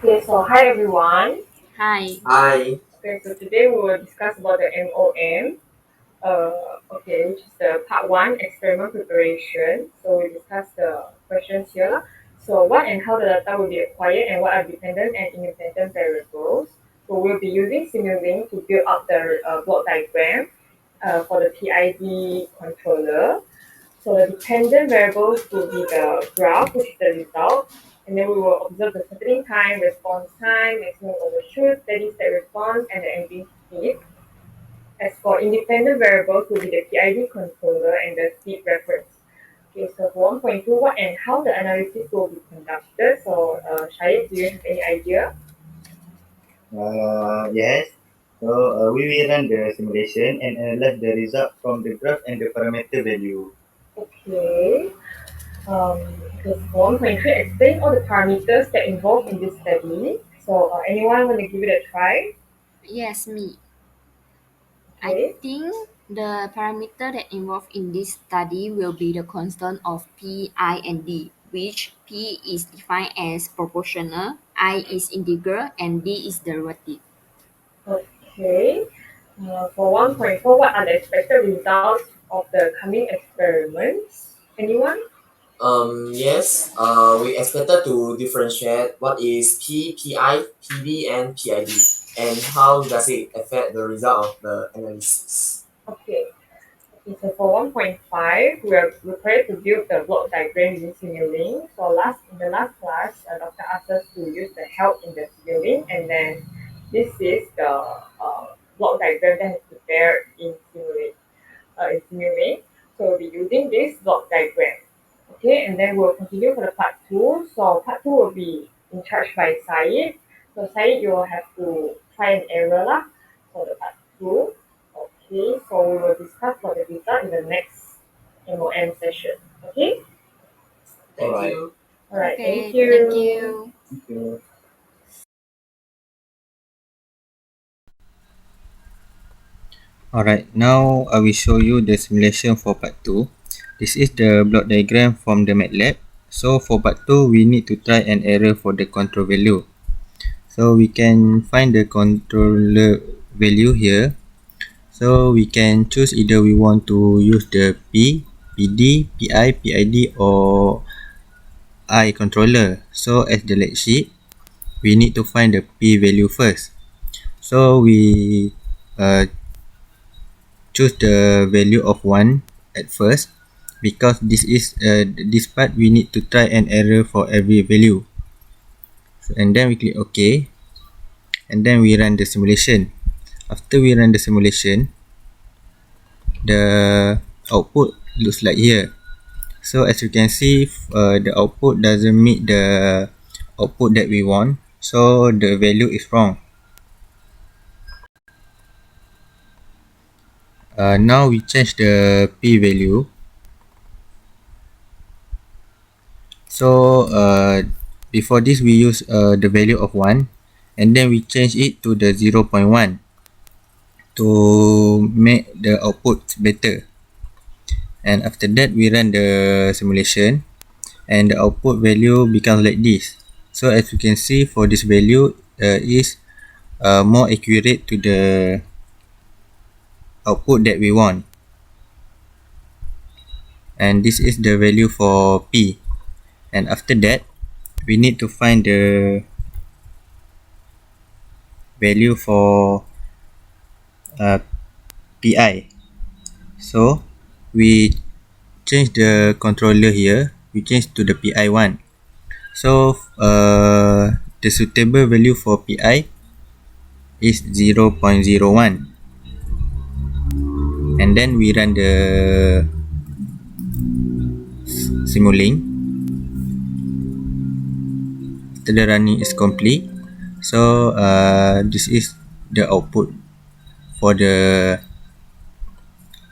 Okay, so hi everyone. Hi. Hi. Okay, so today we will discuss about the MOM. Which is the part one experiment preparation. So we discuss the questions here. So what and how the data will be acquired and what are dependent and independent variables. So we'll be using Simulink to build up the block diagram for the PID controller. So the dependent variables will be the graph, which is the result, and then we will observe the settling time, response time, maximum overshoot, steady state response, and the ending speed. As for independent variables will be the PID controller and the speed reference. Okay, so for 1.2, what and how the analysis will be conducted. So, Shahid, do you have any idea? Yes. We will run the simulation and analyze the result from the graph and the parameter value. Okay. Um, okay, so 1.3, explain all the parameters that involved in this study. So, anyone want to give it a try? Yes, me. I Okay. think the parameter that involved in this study will be the constant of P, I, and D, which P is defined as proportional, I is integral, and D is derivative. Okay. For 1.4, what are the expected results of the coming experiments? Anyone? Yes. We expected to differentiate what is PPI, PB, and PID, and how does it affect the result of the analysis. Okay. Okay, so for 1.5, we are required to build the block diagram using Simulink. So in the last class, Doctor asked us to use the help in the Simulink, and then this is the block diagram that is prepared in Simulink. So we'll be using this block diagram. Okay, and then we'll continue for the part two. So part two will be in charge by Said. So Said, you will have to try and error lah for the part two. Okay, so we will discuss for the result in the next MOM session. Okay, All right. all right, thank Okay, thank you. you. Thank you. Alright, now I will show you the simulation for part 2. This is the block diagram from the MATLAB. So for part 2, we need to try and error for the control value. So we can find the controller value here. So we can choose either we want to use the P, PD, PI, PID or I controller. So as the lead sheet, we need to find the P value first. So we uh, choose the value of 1 at first because this part we need to try and error for every value. So, and then we click OK and then we run the simulation. After we run the simulation, the output looks like here. So as you can see, the output doesn't meet the output that we want, so the value is wrong. Now we change the p value. So before this we use the value of 1 and then we change it to the 0.1 to make the output better. And after that we run the simulation and the output value becomes like this. So as you can see, for this value is more accurate to the output that we want. And this is the value for P. And after that we need to find the value for PI. So we change the controller here, we change to the PI one. So the suitable value for PI is 0.01 and then we run the Simulink. After the running is complete, so this is the output for the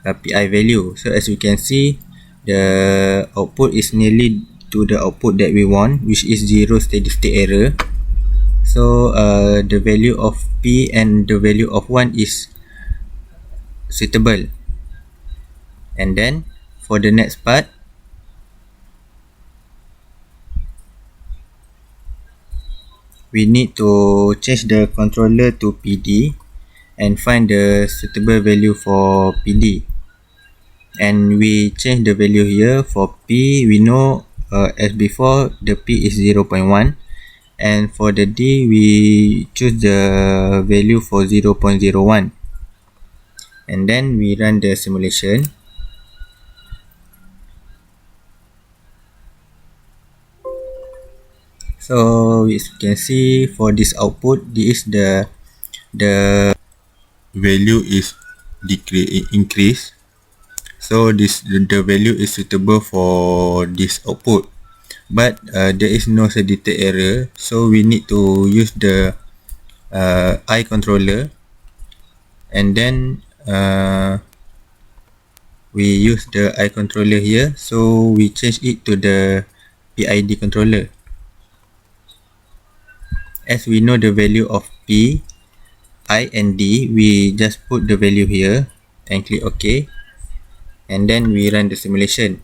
PI value. So as you can see, the output is nearly to the output that we want, which is 0 steady state error. So the value of P and the value of 1 is suitable. And then for the next part, we need to change the controller to PD and find the suitable value for PD. And we change the value here. For P, we know as before the P is 0.1, and for the D we choose the value for 0.01, and then we run the simulation. So as you can see, for this output, this is the value is increase. So the value is suitable for this output, but there is no detect error, so we need to use the I controller, and then we use the I controller here, so we change it to the PID controller. As we know the value of P, I and D, we just put the value here and click OK, and then we run the simulation.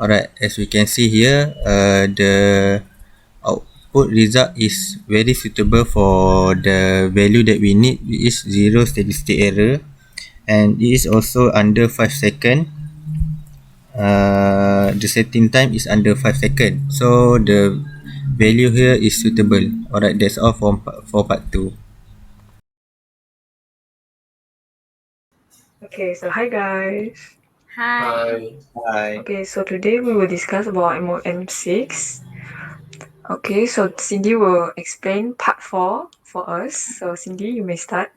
Alright, as we can see here, the output result is very suitable for the value that we need, which is 0 steady state error, and it is also under 5 seconds. The setting time is under 5 seconds, so the value here is suitable. Alright, that's all for part 2. Okay, so hi guys. Hi. Bye. Bye. Okay, so today we will discuss about MOM6. Okay, so Cindy will explain part 4 for us. So Cindy, you may start.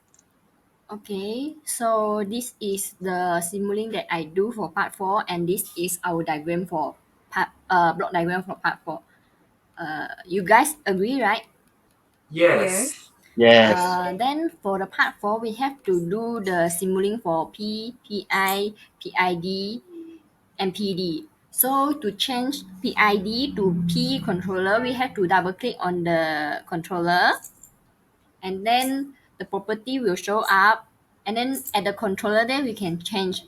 Okay, so this is the simulating that I do for part 4, and this is our diagram for block diagram for part 4. You guys agree, right? Yes. Yes. Yes. Then for the part 4, we have to do the simulating for P, PI, PID, and PD. So to change PID to P controller, we have to double click on the controller, and then the property will show up, and then at the controller then we can change.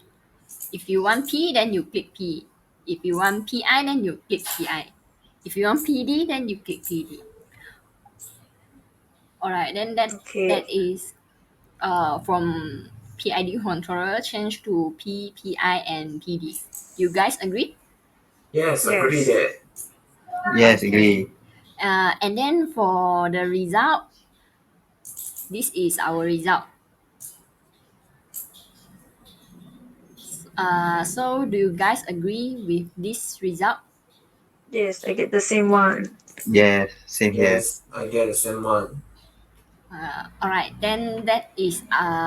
If you want P, then you click P. If you want PI, then you click PI. If you want PD, then you click PD. Alright, then that Okay. is from PID controller change to P, PI, and PD. You guys agree? Yes, agree Yes. that. Yes, Okay. agree. And then for the result, this is our result. So do you guys agree with this result? Yes, I get the same one. Yes, same here. Yes, I get the same one. Alright, then that is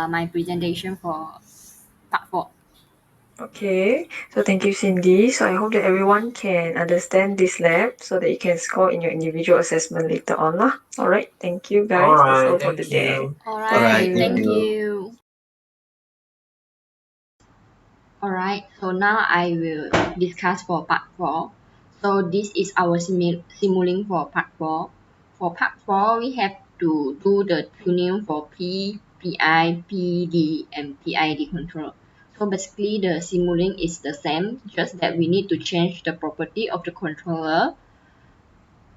my presentation for part 4. Okay, so thank you, Cindy. So I hope that everyone can understand this lab so that you can score in your individual assessment later on lah. Alright, thank you guys. That's all Alright, for thank today. you. Thank Alright, Alright, thank thank you. you. you. Alright, so now I will discuss for part 4. So this is our simulating for part 4. For part 4, we have to do the tuning for P, PI, PD, and PID control. So basically the simulating is the same, just that we need to change the property of the controller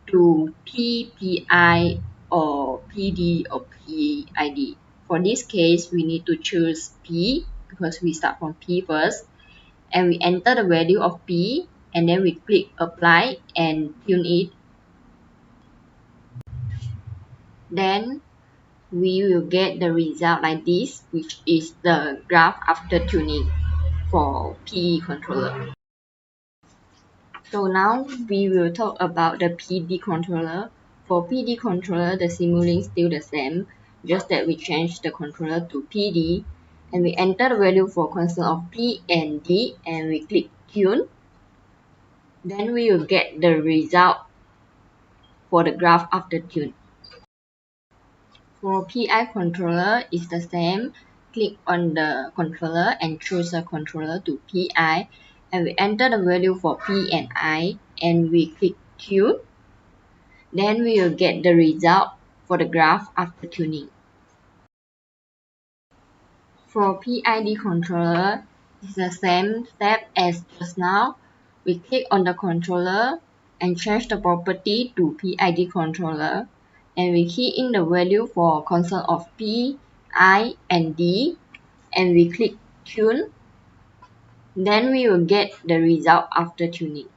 to P, PI, or PD, or PID. For this case, we need to choose P because we start from P first, and we enter the value of P, and then we click apply and tune it. Then we will get the result like this, which is the graph after tuning for P controller. So now we will talk about the PD controller. For PD controller, the simulating is still the same, just that we change the controller to PD, and we enter the value for constant of P and D, and we click tune. Then we will get the result for the graph after tune. For PI controller, it's the same. Click on the controller and choose the controller to PI, and we enter the value for P and I, and we click tune. Then we will get the result for the graph after tuning. For PID controller, it's the same step as just now. We click on the controller and change the property to PID controller, and we key in the value for constant of P, I, and D, and we click tune. Then we will get the result after tuning.